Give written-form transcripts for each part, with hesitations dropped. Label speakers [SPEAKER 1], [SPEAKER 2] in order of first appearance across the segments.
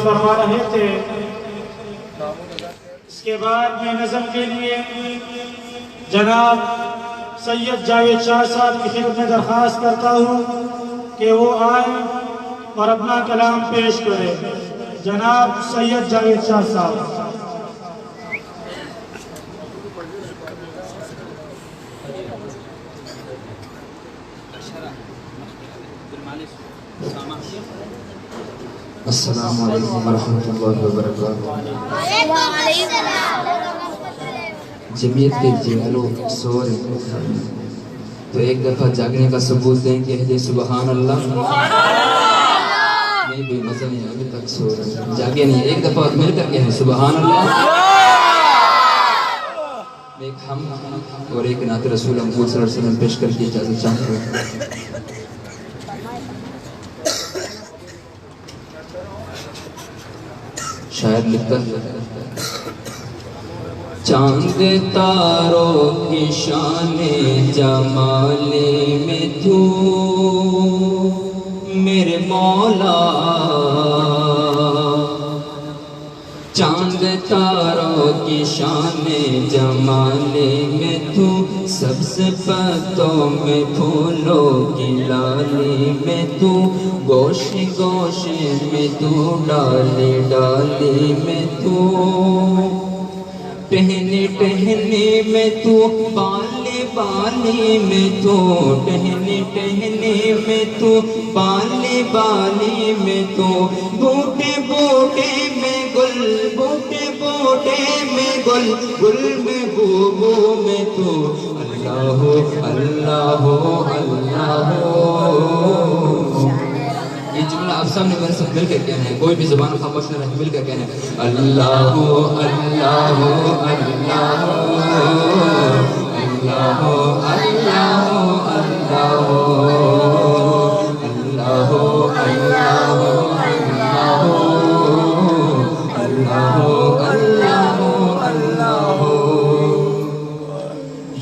[SPEAKER 1] فرما رہے تھے۔ اس کے بعد میں نظم کے لیے جناب سید جاوید شاہ صاحب کی خدمت میں درخواست کرتا ہوں کہ وہ آئیں اور اپنا کلام پیش کریں۔ جناب سید جاوید شاہ صاحب۔
[SPEAKER 2] السلام علیکم ورحمۃ اللہ وبرکاتہ۔ جمعیت کے جیالو سو رہے تو ایک دفعہ جاگنے کا ثبوت دیں کہ سبحان اللہ۔ نہیں بھی مزہ نہیں، ابھی تک سو رہے جاگے نہیں، ایک دفعہ مل کر کے سبحان اللہ۔ ایک ہم اور ایک نعت رسول مقبول صلی اللہ علیہ وسلم پیش کر کے اجازت چاہتے ہیں۔ شاعر لکھتا ہے، چاند تاروں کی شان جمال میں تو میرے مولا، چاند تاروں کی شان جمال میں تو سب سے پتوں میں پھولوں کی لالی میں تو گوشے گوشے میں تو ڈالی ڈالی میں تو ٹہنے ٹہنے میں تو بالی بالی میں تو ٹہنے ٹہنے میں تو بالی بالی میں تو بوٹے بوٹے میں گل بوٹے بوٹے میں گل گل میں بو میں تو اللہ اللہ اللہ۔ یہ جملہ آپ سامنے میرے ساتھ مل کر کہنا ہے، کوئی بھی زبان خاموش نہ رہے، مل کر کہنا ہے اللہ اللہ اللہ اللہ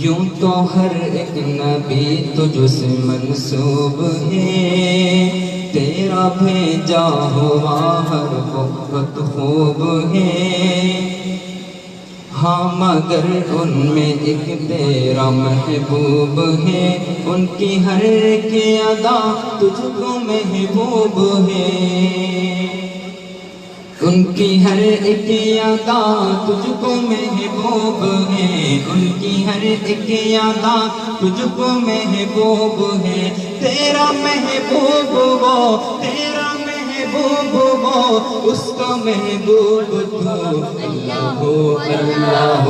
[SPEAKER 2] یوں تو ہر ایک نبی تجھ سے منسوب ہے، تیرا بھیجا ہوا ہر وقت خوب ہے، ہاں مگر ان میں ایک تیرا محبوب ہے، ان کی ہر ایک ادا تجھ کو محبوب ہے، ان کی ہر ایک ادا تجھ کو محبوب ہے، ان کی ہر ایک ادا تجھ کو محبوب ہے، تیرا محبوب وہ تیرا محبوب وہ اس کا محبوب تو اللہ اللہ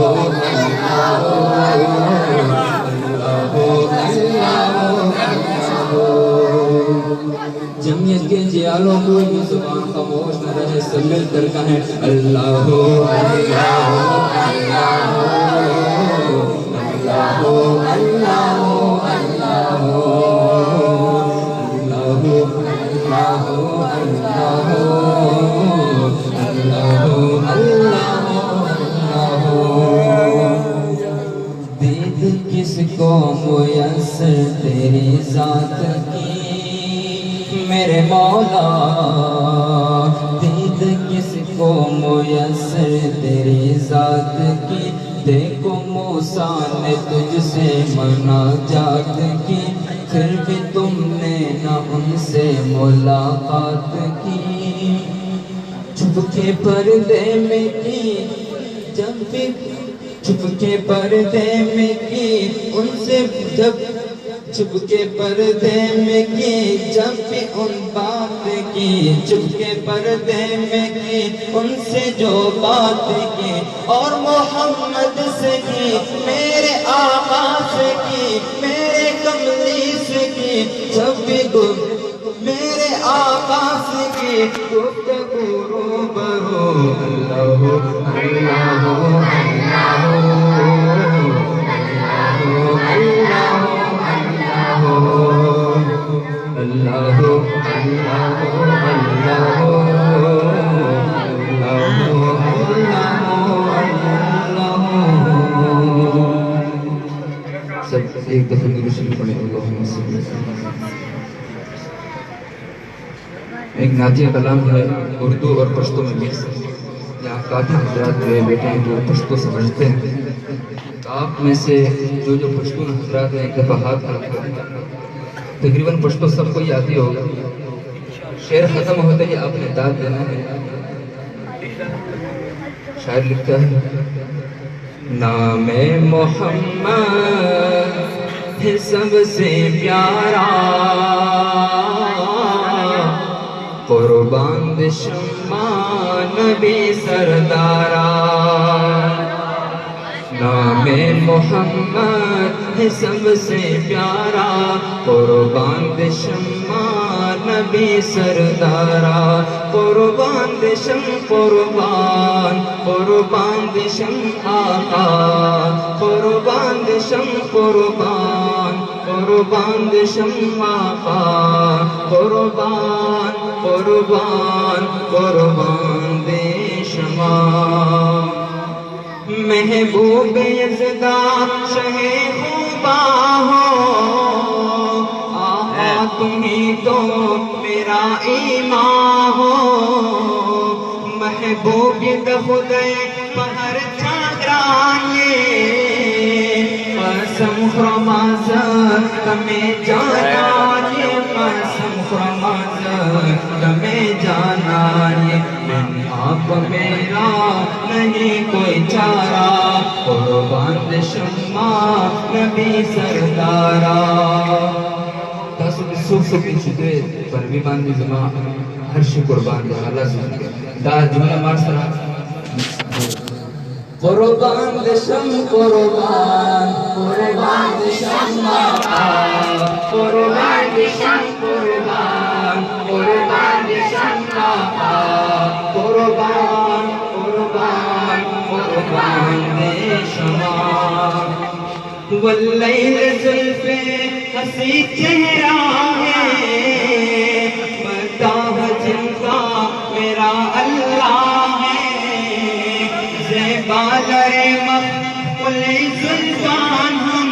[SPEAKER 2] جمعیت کے جیالوں کوئی بھی زبان خاموش نہ رہے، سب مل کر کہیں اللہ اللہ اللہ اللہ اللہ دید کس کو میسر تیری ذات کی میرے مولا، دید کس کو میسر تیری ذات کی، دیکھو موسیٰ نے تجھ سے مناجات کی، پھر بھی تم نے نہ ان سے ملاقات کی، چھپ کے پردے میں کی جب بھی چھپ کے پردے میں کی ان سے جب چھپ کے پردے میں کی جب بھی ان بات کی، چھپ کے پردے میں کی ان سے جو بات کی، اور محمد سے کی میرے آقا سے کی میرے کملی سے کی، جب بھی میرے آقا سے کی گفتگو روبرو اللہ اللہ اللہ سب ایک دفعہ درود شریف پڑھیں۔ اللہم صلی اللہ علیہ وسلم۔ ایک نعتیہ کلام ہے اردو اور پشتو میں مکس ہے. یہاں کافی حضرات جو ہے بیٹھے ہیں جو پشتو سمجھتے ہیں. تو آپ میں سے جو پشتون حضرات ہیں ایک دفعہ ہاتھ کھڑا کریں. تقریباً پشتو سب کو ہی آتی ہوگا. شعر ختم ہوتے ہی آپ نے داد دینا ہے. شاعر لکھتا ہے نام محمد ہے سب سے پیارا قربان دشمہ نبی سردارا. نام محمد ہے سب سے پیارا قربان دشمہ نبی سردارا. قربان دشم قربان قربان دشم آقا قربان دشم قربان قربان دشم آقا قربان قربان قربان دشم. محبوب یزدہ شہ خوبا ہو آقا تمہیں تو میرا ایمان ہو. محبوب ید خدے پہر چاگرائے قسم خرمازر تمہیں جانائے قسم خرمازر تمہیں جانائے. آپ میرا نہیں کوئی چارہ قربان دشمہ نبی سردارا. تاسو بسوک سکن شدوے پر بیمان دی زمان ہر شی قربان دے اللہ سبحانہ دا جملہ مار سرا. قربان دشم قربان قربان دشم آقا قربان دشم قربان قربان دشم آقا قربان قربان قربان دشم. واللیل زلف حسی چہرہ ہے مداح جن کا میرا اللہ ہے. زیبالر مقبول زلفان ہم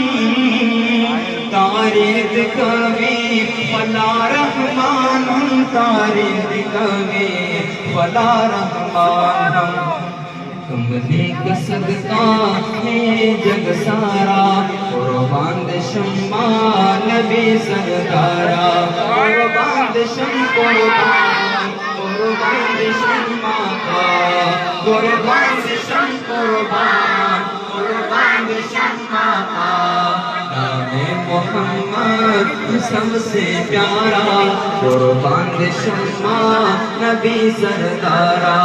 [SPEAKER 2] تاریخ کبھی فلا رحمان ہم تاریخ کبھی فلا رحمان ہم. کملی کا صدقہ ہے جگ سارا قربان دشمہ نبی سردارا. قربان دشم قربان قربان دشم آقا قربان دشم قربان قربان دشم آقا. نام محمد سب سے پیارا قربان دشمہ نبی سردارا.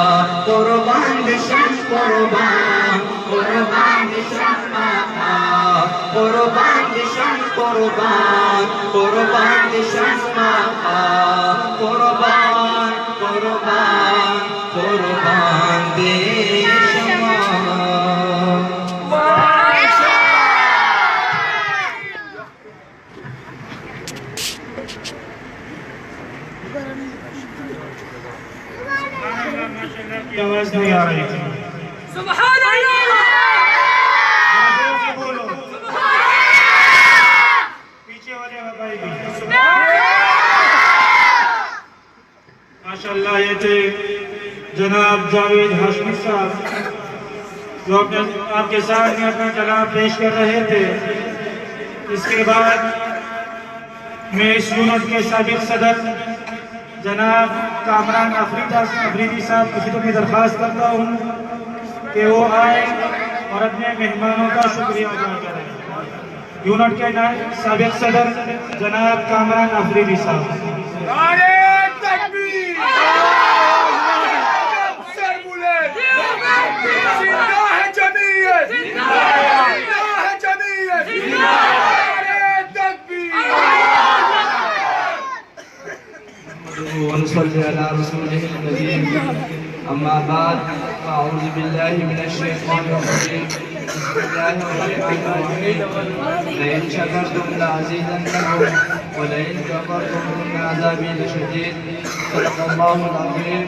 [SPEAKER 2] قربان دشم قربان قربان دشم آقا قربان دشم قربان قربان دشم آقا قربان قربان قربان دشم.
[SPEAKER 1] کی آواز نہیں آ رہی تھی.
[SPEAKER 3] سبحان اللہ
[SPEAKER 1] بولو پیچھے والے بھائی بھی ماشاءاللہ. یہ تھے جناب جاوید ہاشمی صاحب جو آپ کے ساتھ میں اپنا کلام پیش کر رہے تھے. اس کے بعد میں اس یونٹ کے سابق صدر جناب کامران افریدی صاحب کی خدمت میں درخواست کرتا ہوں کہ وہ آئے اور اپنے مہمانوں کا شکریہ ادا کریں. یونٹ کے سابق صدر جناب کامران افریدی صاحب.
[SPEAKER 3] نعرہ تکبیر سر بلند زندہ ہے جمعیت زندہ ہے جمعیت نعرہ تکبیر.
[SPEAKER 2] ونصلي على رسوله الكريم أما بعد فأعوذ بالله من الشيطان الرجيم بسم الله الرحمن الرحيم. لئن شكرتم لأزيدنكم ولئن كفرتم إن عذابي لشديد. صدق الله العظيم.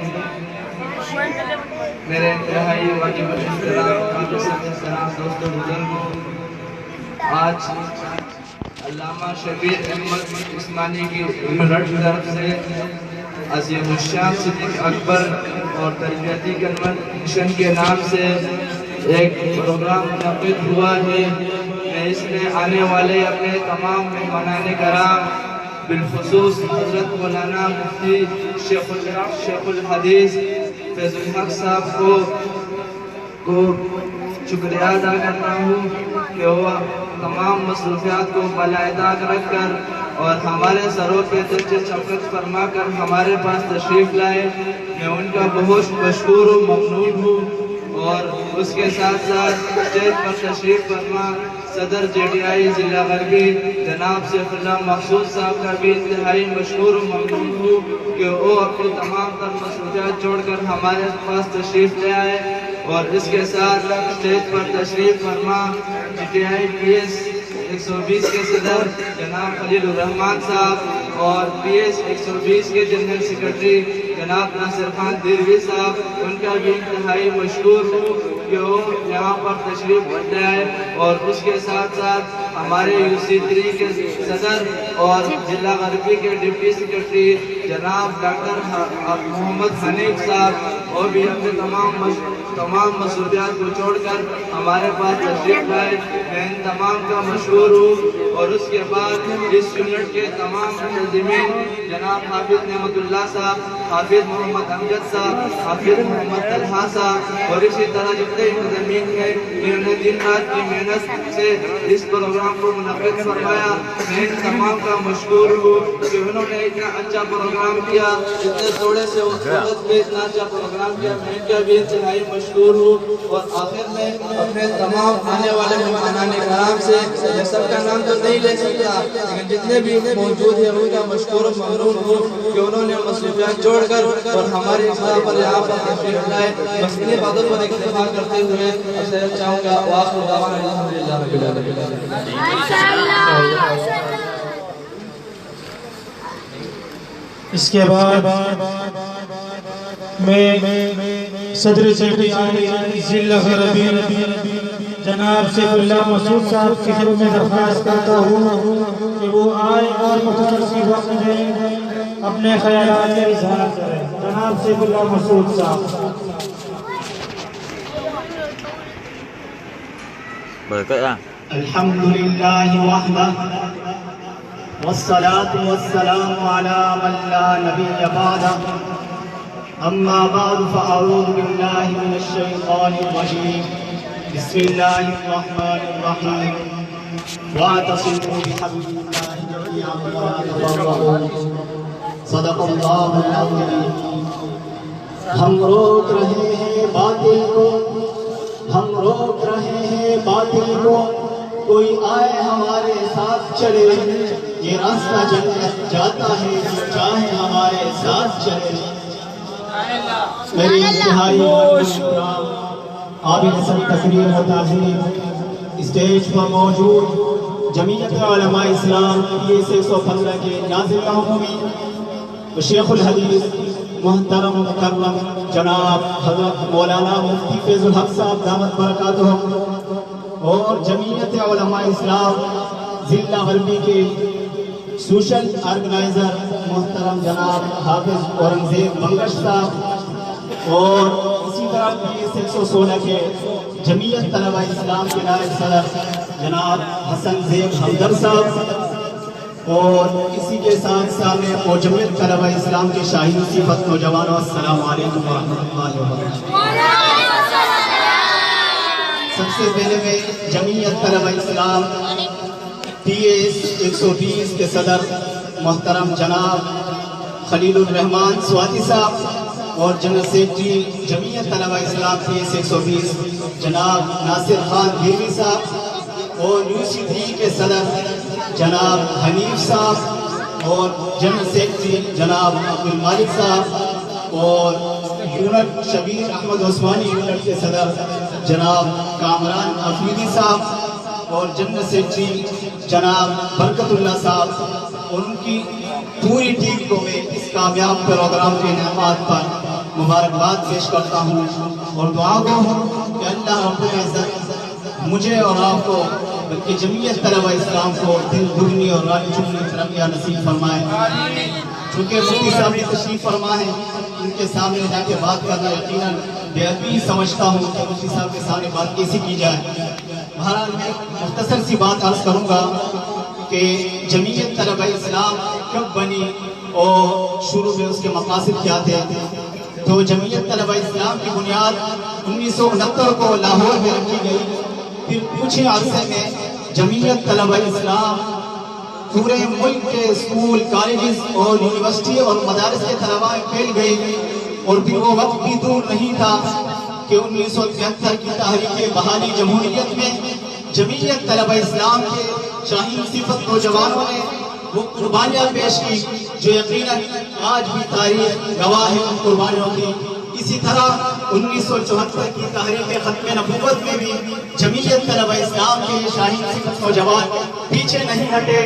[SPEAKER 2] میرے انتہائی واجب الاحترام السلام دوستو بزرگوں. آج علامہ شبیر احمد عثمانی کی یونٹ کی طرف سے
[SPEAKER 4] عظیم الشان صدیق اکبر اور تربیتی کنونشن کے نام سے ایک پروگرام منعقد ہوا ہے. میں اس میں آنے والے اپنے تمام مہمانان کرام بالخصوص حضرت مولانا مفتی شیخ الحدیث فیض الحق صاحب کو شکریہ ادا کرتا ہوں کہ وہ تمام مصروفیات کو بالاعداد رکھ کر اور ہمارے سروں پہ درجہ شفقت فرما کر ہمارے پاس تشریف لائے. میں ان کا بہت مشکور و ممنون ہوں. اور اس کے ساتھ ساتھ اسٹیج پر تشریف فرما صدر JDI ضلع غربی جناب سیف اللہ محسود صاحب کا بھی انتہائی مشکور و ممنون ہوں کہ وہ اپنی تمام تر مصروفیات چھوڑ کر ہمارے پاس تشریف لے آئے. اور اس کے ساتھ اسٹیج پر تشریف فرما GTI PS 120 کے صدر جناب خلیل الرحمان صاحب اور PS 120 کے جنرل سیکرٹری جناب ناصر خان دیروی صاحب، ان کا بھی انتہائی مشکور ہوں کہ وہ یہاں پر تشریف لے آئے. اور اس کے ساتھ ساتھ ہمارے UC3 کے صدر اور ضلع غربی کے ڈپٹی سیکرٹری جناب ڈاکٹر محمد حنیف صاحب، وہ بھی اپنے تمام مصروفیات کو چھوڑ کر ہمارے پاس تشریف لائے. میں ان تمام کا مشکور ہوں. اور اس کے بعد اس یونٹ کے تمام منتظمین جناب حافظ نعمت اللہ صاحب، حافظ محمد امجد صاحب، حافظ محمد طلحہ صاحب اور اسی طرح جتنے منتظمین ہیں انہوں نے دن رات کی محنت سے اس پروگرام کو منعقد فرمایا. میں ان تمام کا مشکور ہوں کہ انہوں نے اتنا اچھا پروگرام کیا، اتنے تھوڑے سے وقت میں اتنا اچھا پروگرام کیا. میں ان کا بھی انتہائی مشکور ہوں. اور آخر میں اپنے تمام آنے والے مہمانان کرام سے یہ سب کا نام تو نہیں لے سکتا لیکن جتنے بھی موجود ہیں ان کا مشکور و ممنون ہوں کہ انہوں نے مصروفیات چھوڑ کر اور ہماری اصلاح پر یہاں پر تشریف لائے. بس انہیں باتوں پر اکتفا کرتے ہوئے اسے چاہوں گا وآخر دعوانا الحمدللہ رب العالمین.
[SPEAKER 1] اس کے بعد میں صدر JDI ضلع غربی جناب سیف اللہ محسود صاحب کی خدمت میں درخواست کرتا ہوں کہ وہ آئے اور مختصر سی وقت میں اپنے خیالات کا اظہار کریں. جناب سیف اللہ محسود صاحب.
[SPEAKER 5] الحمدللہ وحدہ والصلاة والسلام على من لا نبی بعدہ. اما بعد فاعوذ باللہ من الشیطان الرجیم. بسم اللہ الرحمن الرحیم. واعتصموا بحبل اللہ جميعا ولا تفرقوا. صدق اللہ العظیم. ہم روک رہے ہیں باطل کو، ہم روک رہے ہیں باطل کو، کوئی آئے ہمارے ساتھ چلے. یہ راستہ جنت جاتا ہے جو چاہے ہمارے ساتھ چلے. میری انتہائی قابل سب تقریر و تعظیم اسٹیج پر موجود جمعیت علماء اسلام PS 115 کے ناظر عمومی شیخ الحدیث محترم مکرم جناب حضرت مولانا مفتی فیض الحق صاحب دامت برکاتہم اور جمعیت علماء اسلام ضلع غربی کے سوشل آرگنائزر محترم جناب حافظ اورنگزیب منگش صاحب اور اسی طرح PS 116 کے جمعیت طلبہ اسلام کے نائب صدر جناب حسن زیب ہمدرد صاحب اور اسی کے ساتھ سامنے جمعیت طلبہ اسلام کے شاہین صفت نوجوانوں. السلام علیکم ورحمۃ اللہ وبرکاتہ. سب سے پہلے میں جمعیت طلبہ اسلام PS 120 کے صدر محترم جناب خلیل الرحمان سواتی صاحب اور جنرل سیکرٹری جمعیت طلبہ اسلام PS 120 جناب ناصر خان دیروی صاحب اور UC3 کے صدر جناب حنیف صاحب اور جنرل سیکرٹری جناب عبدالمالک صاحب اور یونٹ شبیر احمد عثمانی یونٹ کے صدر جناب کامران افریدی صاحب اور جنرل سیکرٹری جناب برکت اللہ صاحب اور ان کی پوری ٹیم کو میں اس کامیاب پروگرام کے انعقاد پر مبارکباد پیش کرتا ہوں اور دعا گو ہوں کہ اللہ رب العزت مجھے اور آپ کو بلکہ جمعیت طلبہ اسلام کو دل دگنی اور رات چگنی ترقیاں نصیب فرمائے. چونکہ مفتی صاحب نے تشریف فرما ہے، ان کے سامنے جا کے بات کرنا یقیناً بے ادبی سمجھتا ہوں کہ مفتی صاحب کے سامنے بات کیسی کی جائے۔ بہرحال میں مختصر سی بات عرض کروں گا کہ جمعیت طلبہ اسلام کب بنی اور شروع میں اس کے مقاصد کیا تھے۔ تو جمعیت طلبہ اسلام کی بنیاد 1969 کو لاہور میں رکھی گئی، پھر کچھ ہی عرصے میں جمعیت طلبہ اسلام پورے ملک کے اسکول، کالجز اور یونیورسٹی اور مدارس کے طلباء میں پھیل گئی، اور پھر وہ وقت بھی دور نہیں تھا کہ 1973 کی تحریک بحالی جمہوریت میں جمعیت طلبہ اسلام کے شاہین صفت نوجوانوں نے وہ قربانیاں پیش کی جو یقیناً آج بھی تاریخ گواہ ہے ان قربانیوں کی۔ اسی طرح 1974 کی تحریک ختم نبوت میں بھی جمعیت طلبہ اسلام کے شاہین صفت نوجوان پیچھے نہیں ہٹے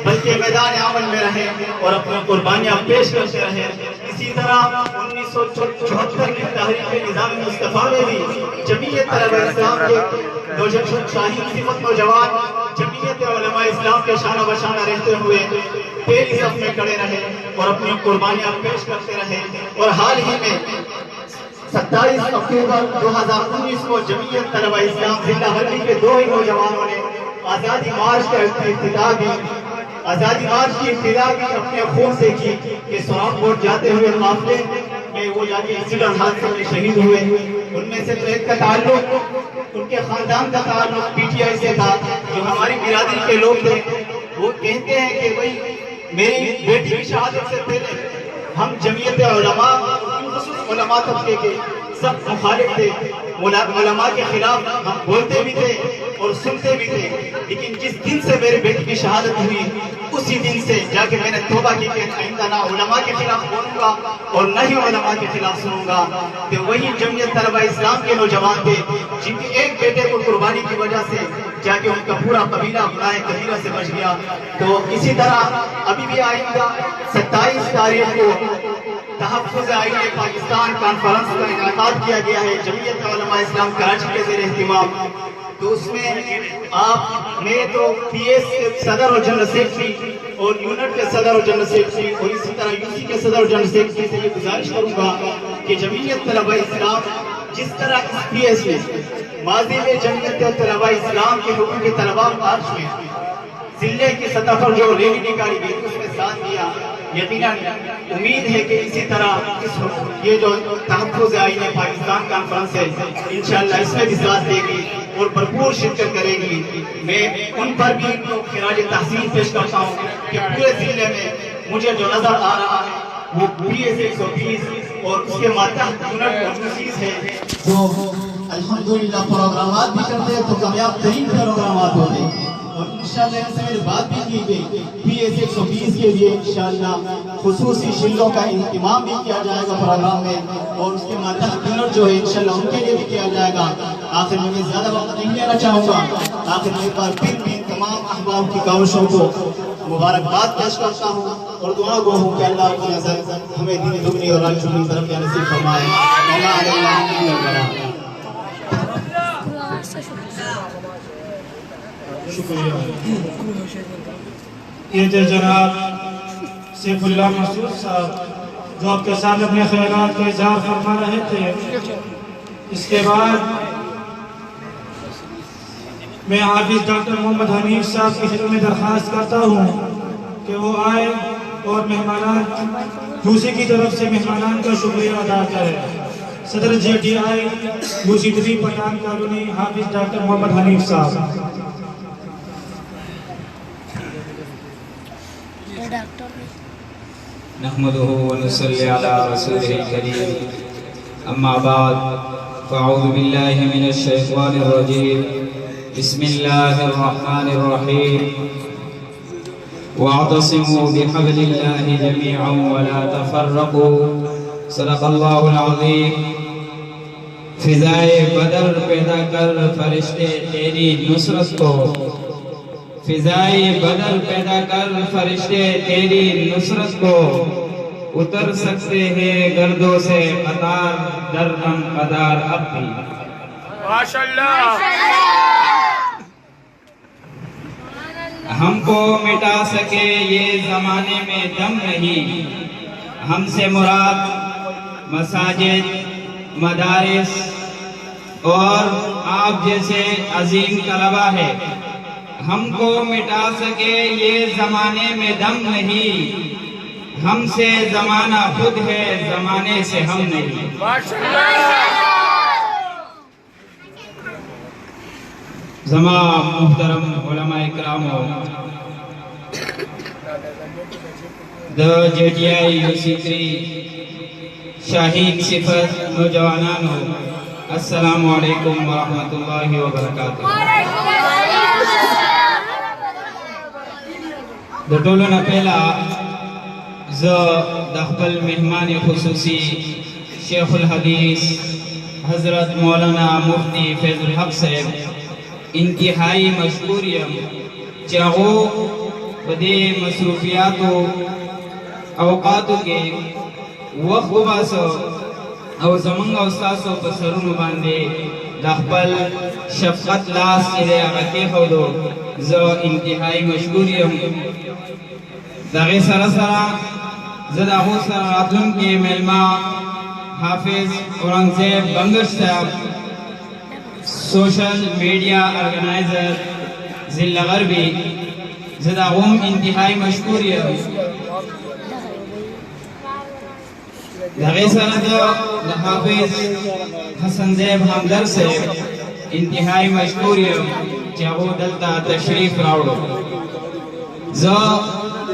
[SPEAKER 5] بلکہ میدان عمل میں رہے اور اپنی قربانیاں پیش کرتے رہے۔ اسی طرح 1974 کی تحریک نظام مصطفیٰ میں بھی جمعیت طلبہ اسلام کے شاہین صفت نوجوان جمعیت علماء اسلام کے شانہ بشانہ رہتے ہوئے پہلی صف میں کھڑے رہے اور اپنی قربانیاں پیش کرتے رہے۔ اور حال ہی میں 27 اکتوبر 2019 کو جمعیت طلبہ اسلام زندہ بندی کے دو ہی نوجوانوں نے آزادی مارچ کا افتتاح بھی اپنے خون سے کی کہ سوراب کوٹ جاتے ہوئے قافلے میں وہ جا کے ایکسیڈنٹ حادثے میں شہید ہوئے۔ ان میں سے تو ایک کا تعلق ان کے خاندان کا تعلق پی ٹی آئی سے تھا جو ہماری برادری کے لوگ تھے۔ وہ کہتے ہیں کہ بھئی میری بیٹی کی شہادت سے پہلے ہم جمعیت علماء خصوص علماء طبقے کے سب مخالف تھے، علماء کے خلاف ہم بولتے بھی تھے اور سنتے بھی تھے، لیکن جس دن سے میرے بیٹی کی شہادت ہوئی اسی دن سے جا کے میں نے توبہ کی کہ آئندہ نہ علماء کے خلاف بولوں گا اور نہ ہی علماء کے خلاف سنوں گا۔ کہ وہی جمعیت طلبہ اسلام کے نوجوان تھے جن کے ایک بیٹے کو قربانی کی وجہ سے جا کے ان کا پورا قبیلہ گناہ کبیرہ سے بچ گیا۔ تو اسی طرح ابھی بھی آئندہ 27 تاریخ کو تحفظ آئین پاکستان کانفرنس کا انعقاد کیا گیا ہے جمعیت علماء اسلام کراچی کے زیر اہتمام۔ تو اس میں آپ میں تو پی ایس کے صدر اور جنرل سیکرٹری اور یونٹ کے صدر اور جنرل سیکرٹری اور اسی طرح یو سی کے صدر اور جنرل سیکرٹری سے یہ گزارش کروں گا کہ جمعیت طلبہ اسلام جس طرح اس پی ایس میں ماضی میں جمعیت طلبہ اسلام کے حقوق کے طلباء مارچ میں ضلع کی سطح پر جو ریلی نکالی گئی اس میں ساتھ دیا، یقیناً امید ہے کہ اسی طرح یہ جو تحفظ آئین پاکستان کانفرنس ہے انشاءاللہ اس میں بھی ساتھ دے گی اور بھرپور شرکت کرے گی۔ میں ان پر بھی خراج تحسین پیش کرتا ہوں کہ پورے ضلع میں مجھے جو نظر آ رہا ہے وہ پی ایس 120 اور اس کے ماتحت یونٹ 29 ہے جو الحمدللہ پروگرامات بھی کرتے ہیں تو کامیاب ترین پروگرامات ہوتے ہیں، اور انشاءاللہ ان سے میری بات بھی کی گئی پی ایس 120 کے لیے انشاءاللہ خصوصی شلوں کا اہتمام بھی کیا جائے گا پروگرام میں، اور اس کے ماتحت یونٹ جو ہے انشاءاللہ ان کے لیے بھی کیا جائے گا۔ آخر میں زیادہ وقت نہیں لینا چاہوں گا، آخر میں ایک بار پھر بھی تمام احباب کی کاوشوں کو مبارکباد پیش کرتا ہوں اور دعا گو ہوں کہ اللہ کی نظر ہمیں دین دگنی اور رنگ چگنی طرف نصیب فرمائے۔ مولا علیہ
[SPEAKER 1] شکریہ۔ یہ تھے جناب سیف اللہ مسعود صاحب جو آپ کے سامنے اپنے خیالات کا اظہار فرما رہے تھے۔ اس کے بعد میں حافظ ڈاکٹر محمد حنیف صاحب کی خدمت میں درخواست کرتا ہوں کہ وہ آئے اور مہمانان دوسری کی طرف سے مہمانان کا شکریہ ادا کریں۔ صدر جے ٹی آئی دوسری تری پٹھان کالونی حافظ ڈاکٹر محمد حنیف صاحب۔
[SPEAKER 2] نحمده ونصلي على رسوله الكريم اما بعد فاعوذ بالله من الشيطان الرجيم بسم الله الرحمن الرحيم واعتصموا بحبل الله جميعا ولا تفرقوا صدق الله العظيم۔ فضائے بدر پیدا کر فرشتے تیری نصرت کو، فضائے بدر پیدا کر فرشتے تیری نصرت کو، اتر سکتے ہیں گردوں سے قطار در ہم قدار اب بھی۔
[SPEAKER 3] ماشاءاللہ
[SPEAKER 2] ہم کو مٹا سکے یہ زمانے میں دم نہیں،
[SPEAKER 6] ہم سے مراد مساجد، مدارس اور آپ جیسے عظیم طلبہ ہے. ہم کو مٹا سکے یہ زمانے میں دم نہیں، ہم سے زمانہ خود ہے، زمانے سے ہم نہیں. زمان محترم علماء اکرام دا جے ٹی آئی UC3 شاہین صفت نوجوانانو، السلام علیکم ورحمۃ اللہ وبرکاتہ. د ټولو نه پہلا زه د خپل مهمان خصوصی شیخ الحدیث حضرت مولانا مفتی فیض الحق صاحب انتہائی مشکور یم چې هغو په دې مصروفیاتو اوقاتو کې وخت وباسه او زمونږ او ستاسو په سرونو باندې د خپل شفقت لاس چې دی هغه کېښودو. زه انتہائی مشکور یم. د هغې سره سره زه د هغو سره راتلونکي میلمه حافظ اورنګزیب بنگش صاحب، سوشل میڈیا ارگنائزر ضلع غربی، زه د هغو هم انتہائی مشکور یم. د هغې سره زه د حافظ حسن زیب همدر صاحب انتہائی مشکور یم چې هغو دلته تشریف راوړو. زه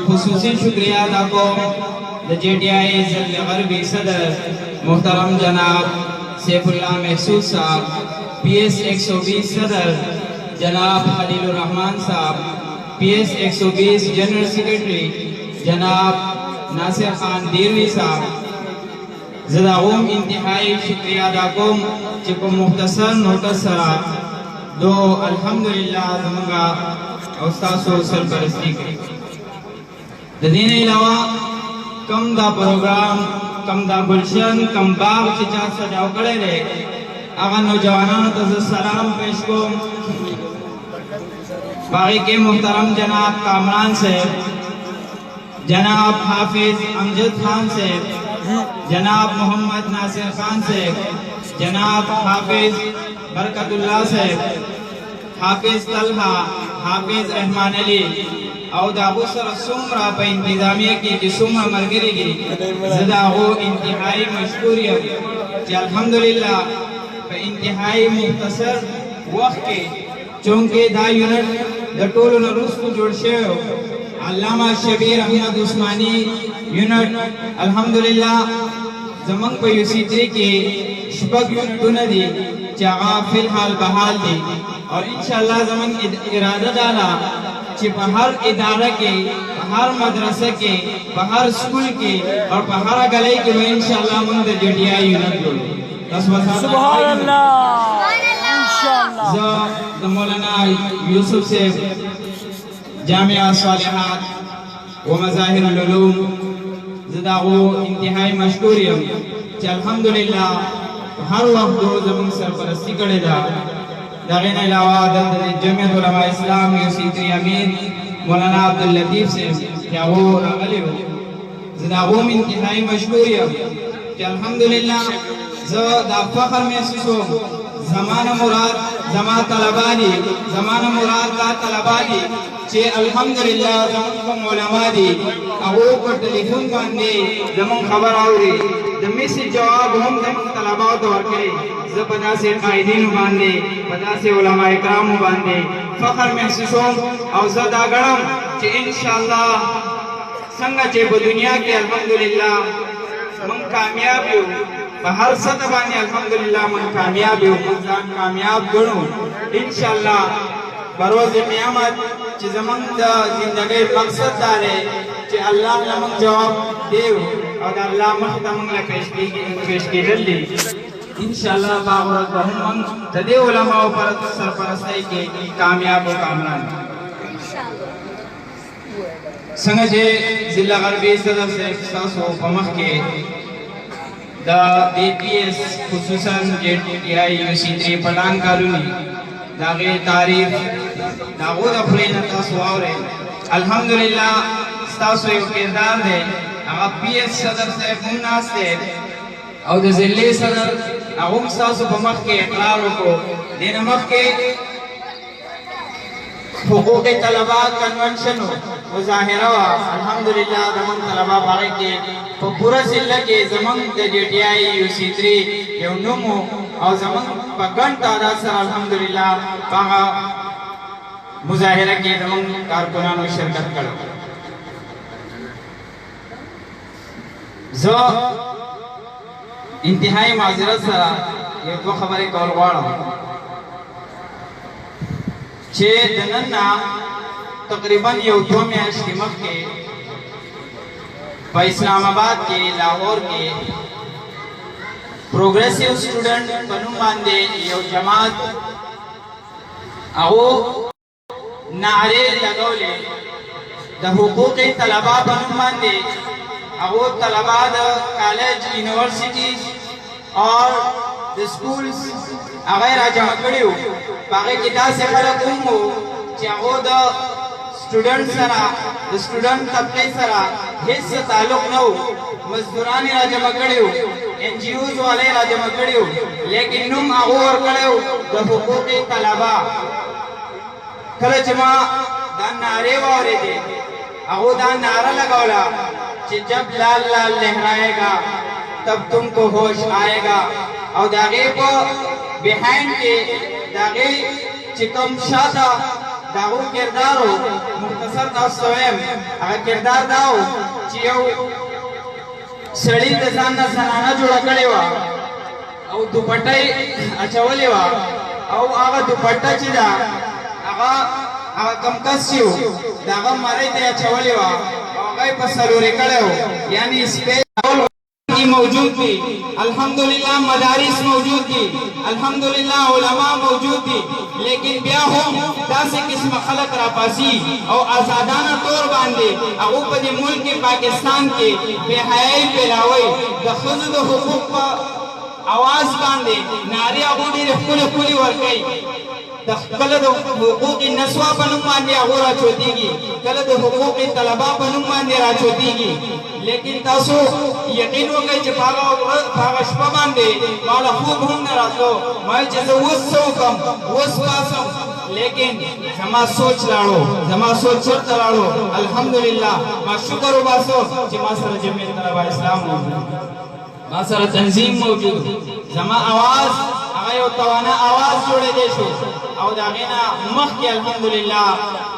[SPEAKER 6] خصوصی شکریہ ادا کوم د جے ٹی آئی ضلع غربی صدر محترم جناب سیف اللہ محسوس صاحب، PS 120 صدر جناب خلیل الرحمن صاحب، PS 120 جنرل سیکرٹری جناب ناصر خان دیروی صاحب. زه د هغو هم انتہائی شکریہ ادا کوم چې په مختصر نوټس سره دو الحمدللہ زمونږ او ستاسو سرپرستی کوي. د دې نه علاوه کم دا پروګرام، کم دا گلشن، کم باغ چې چا سجاو کړی دی، هغه نوجوانانو ته زه سلام پیش کوم. باقی کے محترم جناب کامران صاحب، جناب حافظ امجد خان صاحب، جناب محمد ناصر خان صاحب، جناب حافظ برکت اللہ صاحب، حافظ طلحہ، حافظ رحمان علی او دا هغو سره څومره په انتظامیه کې چې څومره ملګري دي، زه د هغو انتهایی مشکور یم چې الحمدلله په انتهایی مختصر وخت کې، چونکې دا یونټ د ټولو نه وروستو جوړ شوی علامه شبیر احمد عثمانی یونټ الحمدلله زمونږ په UC3 کې شپږ یونټونه دي چې هغه فی الحال بحال دي، اور انشاءاللہ زمونږ اراده دا ده چې په هر اداره کې، په هر مدرسه کې، په هر سکول کې اور په هر گلی کې به انشاءاللہ موږ د جے ٹی آئی یونټ جوړو. سبحان اللہ. زه د مولانا یوسف صاحب جامعہ صالحات و مظاہر العلوم، زه د هغو انتہائی مشکور یم چې الحمدللہ هر وخت دو زمونږ سرپرستی کړې ده. د هغې نه علاوه دلته د جمعیت علماء اسلام UC3 امیر مولانا عبداللطیف صاحب چې هغو راغلي وو، زه د هغو هم انتهایی مشکور یم چې الحمدلله زه دا فخر محسوسوم زمانه مراد زما طلبا دي، زمانه مراد دا طلبا دي چې الحمدلله زمونږ کوم علما دي هغو په ټلیفون باندې زمونږ خبر اوري، د میسج جواب هم زمونږ طلباو ته ورکوي. زه په داسې قائدینو باندې، په داسې علماء کرامو باندې فخر محسوسوم او زه دا ګڼم چې انشاءالله څنګه چې په دنیا کې الحمدلله موږ کامیاب یو، په هر سطح باندې الحمدلله موږ کامیاب یو، موږ ځان کامیاب ګڼو انشاءالله. په روز قیامت چې زمونږ د زندګۍ مقصد دا دی چې الله له موږ جواب دیو او د الله مخې ته موږ له پیش کېدل دي انشاءاللہ. باغ ورځ به هم موږ د دې علماو پر سرپرستۍ کې کامیاب او کامران. څنګه چې ضلع غربي صدر صاحب ستاسو په مخ کې د DPS خصوصاً جے ٹی آئی UC3 پټان کالوني د هغې تعریف د هغو د خولې نه تاسو واورئ. الحمدلله ستاسو یو کردار دی، هغه پی ایس صدر صاحب هم ناست دی او د ضلعي صدر هغه هم ستاسو په مخ کې اقرار وکړو. دې نه مخکې حقوق طلبا کنونشن مظاهره وه، الحمدلله زمونږ طلبا په هغې کې په پوره ضلع کې زمونږ د ډي ټي آی UC3 یو نوم و او زمونږ په ګڼ تعداد سره الحمدلله په هغه مظاهره کې زمونږ کارکنانو شرکت کړی. زه انتهایی معذرت سره یو دوه خبرې کول غواړم چې د نن نه تقریبا یو دوه میاشتې مخکې په اسلام آباد کې لاهور کې پروګریسیو سټوډنټ په نوم باندې یو جماعت هغو نعرې لګولې د حقوق طلبا په نوم باندې. هغو طلبا د کالج یونیورسټیز اور د سکولز هغه یې راجمع کړي وو. په هغې کې داسې خلک هم وو چې هغو د سټوډنټ سره د سټوډنټ طبقې سره هېڅ تعلق نه وو. مزدوران یې راجمع کړي وو، NGOs والا یې راجمع کړي وو، لیکن نوم هغو ورکړی وو د حقوق طلبا. کله چې ما دا نعرې واورېدې هغو دا نعره لګوله کہ جب لال لال لہرائے گا تب تم کو ہوش آئے گا. او داغے کو بیہائنڈ کے داغے چکم شادا داغو کردارو مختصر تاسویم اگر کردار داو چیو سڑی دزان زنانا جوڑا کڑے وا او دوپٹائی اچھولی وا او آغا دوپٹا چی دا آغا کم کس چیو داغا مارے دے اچھولی وا گئی پسلوری کڑے ہو یعنی اسپیس موجود تھی، الحمدللہ مدارس موجود تھی، الحمدللہ علماء موجود تھی، لیکن بیا ہم داسے قسم خلق را پاسی او آزادانہ طور باندے اگو پا دی ملک پاکستان کے بے حیائی پیلاوئی دخزد حقوق پا آواز باندے ناری اگو دی رفکولی ورکی کله د حقوق نسوا په نوم باندې هغه راچودېږي، کله د حقوق طلبا په نوم باندې راچودېږي. لیکن تاسو یقین وکړئ چې په هغه شپه باندې ماله خوب هم نه راتلو، ما چې زه اوس څه وکړم اوس پاسم، لیکن زما سوچ لاړو، زما سوچ چېرته لاړو. الحمدلله ما شکر وباسو چې ما سره جمعیت طلبه اسلام موجود، ما سره تنظیم موجود، زما آواز هغه یو توانا آواز جوړېدی شو او د هغې نه مخکې الحمدلله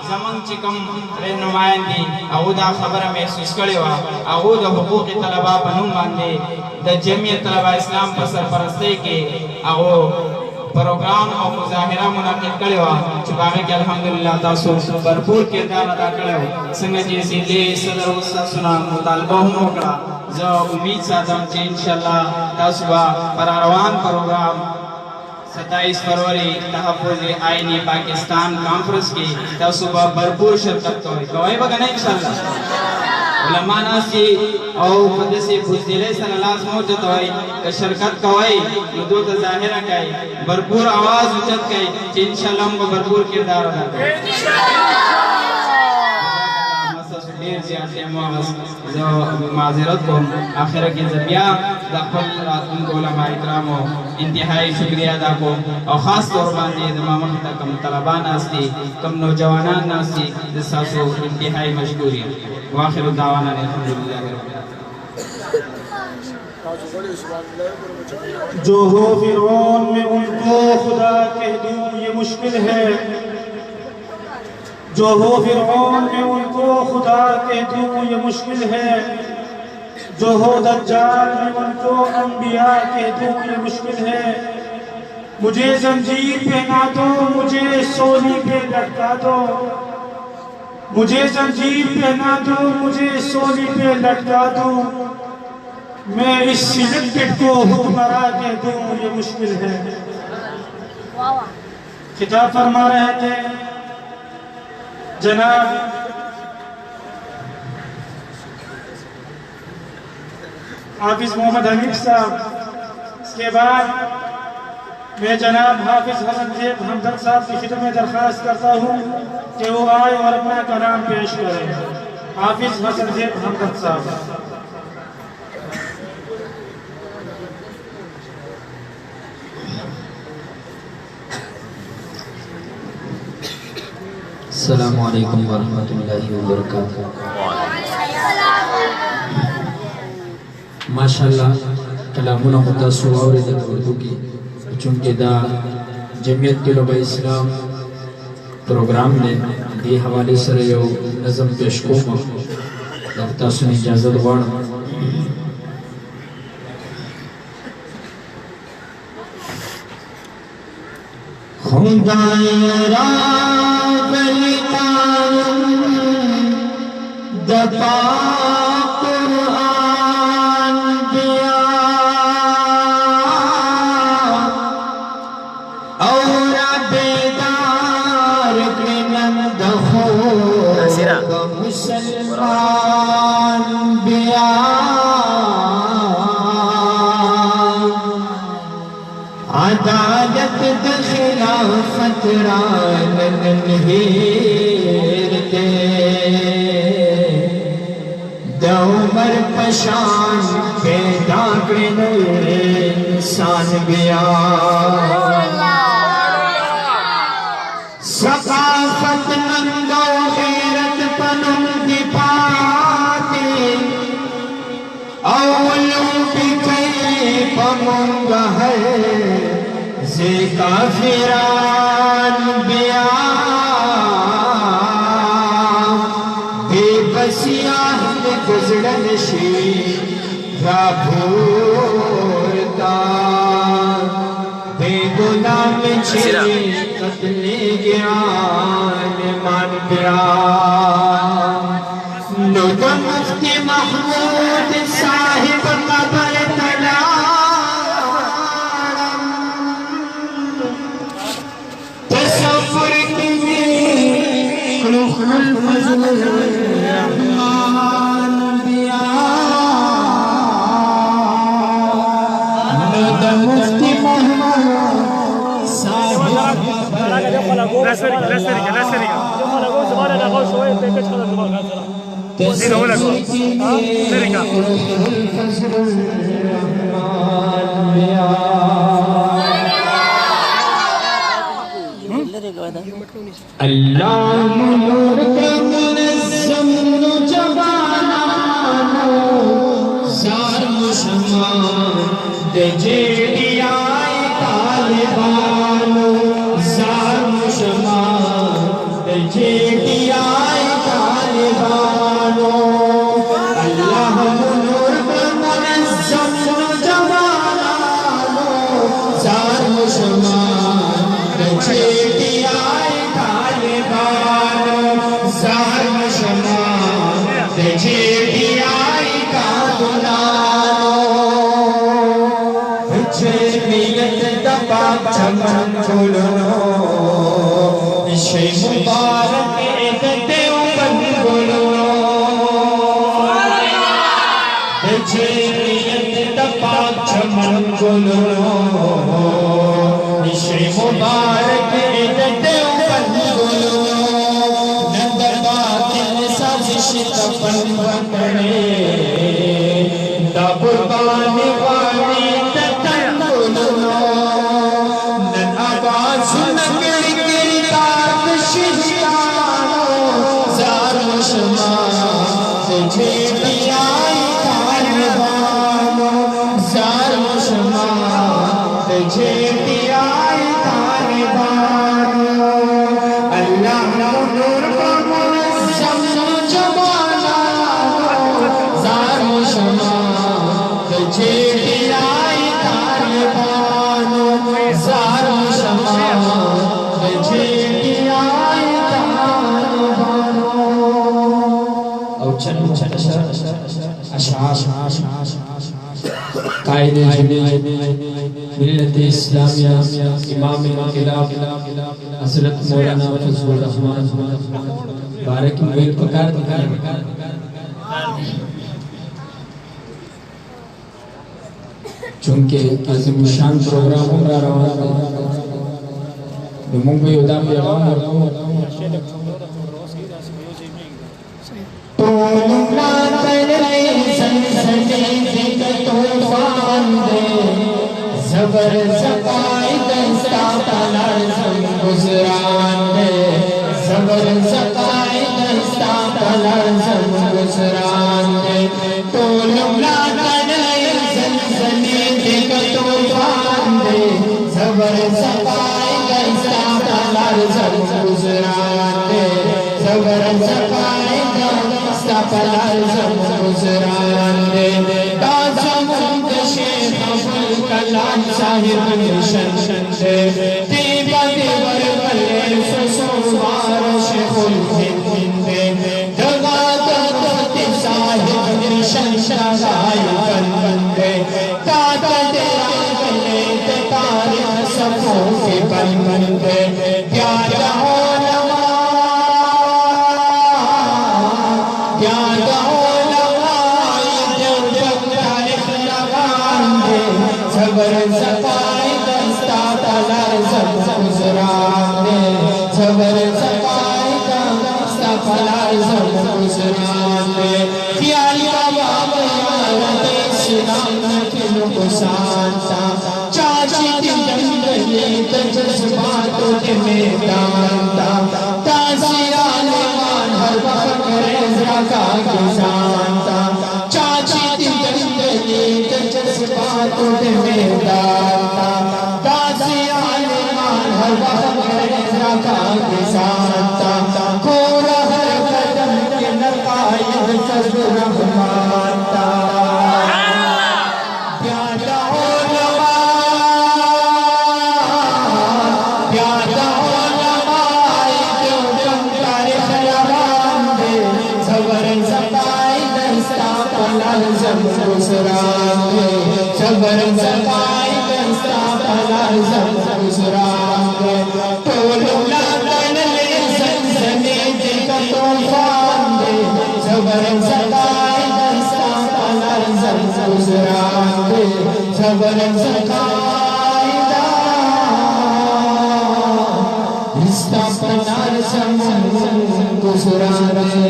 [SPEAKER 6] زمونږ چې کوم رهنمایان دي هغو دا خبره محسوس کړې وه. هغو د حقوق طلبا په نوم باندې د جمعیت طلبه اسلام په سرپرستۍ کې هغو پروګرام او مظاهره منعقد کړې وه چې په هغې کې الحمدلله تاسو بھرپور کردار ادا کړی و. څنګه چې ضلعي صدر استاسو نه مطالبه هم وکړه، زه امید ساتم چې انشاءالله تاسو به پر روان پروګرام 27 فروری تحفظ آئینی پاکستان کانفرنس کی تاسو با بھرپور شرکت کوئی بگا نا انشاءاللہ. علماء ناسی او قدسی بزدلے سر اللہ موجود ہوئی کہ شرکت کوئی ندوت ظاہرہ کئی بھرپور آواز اچت کئی چی انشاءاللہ ہم کو بھرپور کردار ادا کئی. دیر زیادہ معاوض معذرت کو آخرہ کی ذریعہ دخل راتن کو علماء اکرامو انتہائی شکریہ ادا کو اور خاص طور باندې د مامخته کم طلبان ناستی کم نوجوانان ناستی د ساسو انتہائی مشکوری. واخر دعوانا الحمدللہ.
[SPEAKER 1] جو ہو فرعون میں ان کو خدا کہہ دوں یہ مشکل ہے، جو ہو فرعون میں ان کو خدا کہہ دوں یہ مشکل ہے، جو ہو دجال میں ان کو انبیاء کہہ دوں یہ مشکل ہے. مجھے زنجیر پہنا دو، مجھے سولی پہ لٹکا دو، مجھے زنجیر پہنا دو، مجھے سولی پہ لٹکا دو، میں اس سلیکٹڈ کو حکمراں کہہ دوں یہ مشکل ہے. خطاب فرما رہے تھے جناب حافظ محمد حنیف صاحب. اس کے بعد میں جناب حافظ حسن زیب ہمدرد صاحب کی خدمت میں درخواست کرتا ہوں کہ وہ آئے اور اپنا کلام پیش کریں. حافظ حسن زیب ہمدرد صاحب.
[SPEAKER 2] السلام علیکم ورحمۃ اللہ وبرکاتہ. ماشاءاللہ کلامونه خو تاسو واورېدل اردو کې، چونکې دا جمعیت طلبه اسلام پروګرام دی، دې حوالې سره یو نظم پیش کوم، دا تاسو نه اجازت غواړم.
[SPEAKER 5] خدای را بلتان دپا قرآن دیا اور بیدار کنن دخو مسلمان بیا عدالت خلافت رانن ہیرتے دا عمر پشان پیدا کرن انسان بیا ثقافت ننگو غیرت پنم دی پاتے اولو بکئی پمونگا ہے زی کافران بیا بے بسیاہ گزرن شی را بھورتا بے غلام چھے قتل گیان مان بیا نو دا مفتی محمود صاحب قبر تلارم تصور کی خلق الفضل الرحمن بیا نو دا مفتی محمود صاحب قبر تصور کی خلق الفضل الرحمن بیا اللہ نور کا منظم نوجوانانو زار مسلمان دے جیڑی آئی طالبانو زار مسلمان دے جیڑی آئی طالبانو اللہ نور کا منظم نوجوانانو زار مسلمان دے جیڑی آئی طالبانو زار مسلمان دے جیڑی آئی طالبانو جمعیت دباب چمن گلنو شی مبارک عزت بند گلنو جمعیت دباب چمن گلنو شی مبارک عزت بند گلنو نندر باطن سازش تپن بکڑے دا قربان وانی تتن گلنو نن آواز نگڑ گری تاب شہیانو زار مشمان جیڑی آئی طالبانو زار مشمان جیڑی آئی طالبانو اللہ نور کا منظم نوجوانانو زار مشمان جیڑی آئی طالبانو زار مشمان جیڑی آئی طالبانو او چلو اشعار قائد جدید ملت اسلامیہ امام انقلاب حضرت مولانا فضل الرحمن بارک مویل پکار دکھائیں چونکہ عظیم شان پروگرام ہو رہا ہے مونگ بھی ادا پیغام ورکو تونا تلے سنسنے دیکھ توفان دے زبر زبائی دستا تلار زم گزران دے زبر زبائی
[SPEAKER 7] زبر زبائے گئستا پلار زم گزرانے زبر زبائے گئستا پلار زم گزرانے تازم شیخ ابوالکلام صاحب نشن دے دیبا دیور بلے سسوار شیخ الہند دغا دغت صاحب نشن شغائی بندے دادا دیرا بلے تاریخ صفوں کے بندے پیارا علماء پیارا زبر زبائے گئستا پلار زم گزرانے زبر زبائے گئستا پلار زم گزرانے خیالی بابا بیارت اسلام کی نقصانتا چاچی دنگلی تجزبات کے میدانتا تازیان مان ہر وقت ریزہ کا گزانتا چاچی دنگلی تجزبات کے میدانتا تازیان مان ہر وقت ریزہ کا گزانتا کورا ہر قدم کے نقائد فضل رحمانتا پیادا علماء پیادا علماء دیوبند تاریخ روان دے زبر زبائے گئستا پلار زم گزرانے زبر زبائے گئستا پلار زم گزرانے ٹولولا تنلے زنزنے دیکھا توفان دے زبر زبائے گئستا پلار زم گزرانے زبر زبائے گئستا پلار زم گزرانے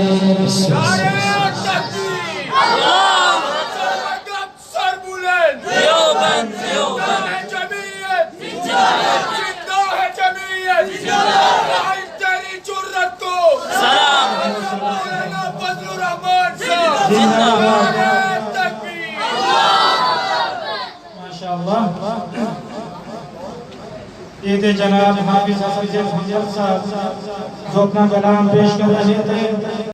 [SPEAKER 1] ماشاءاللہ یہ تھے جناب حافظ حسن صاحب جو اپنا کلام پیش کر رہے تھے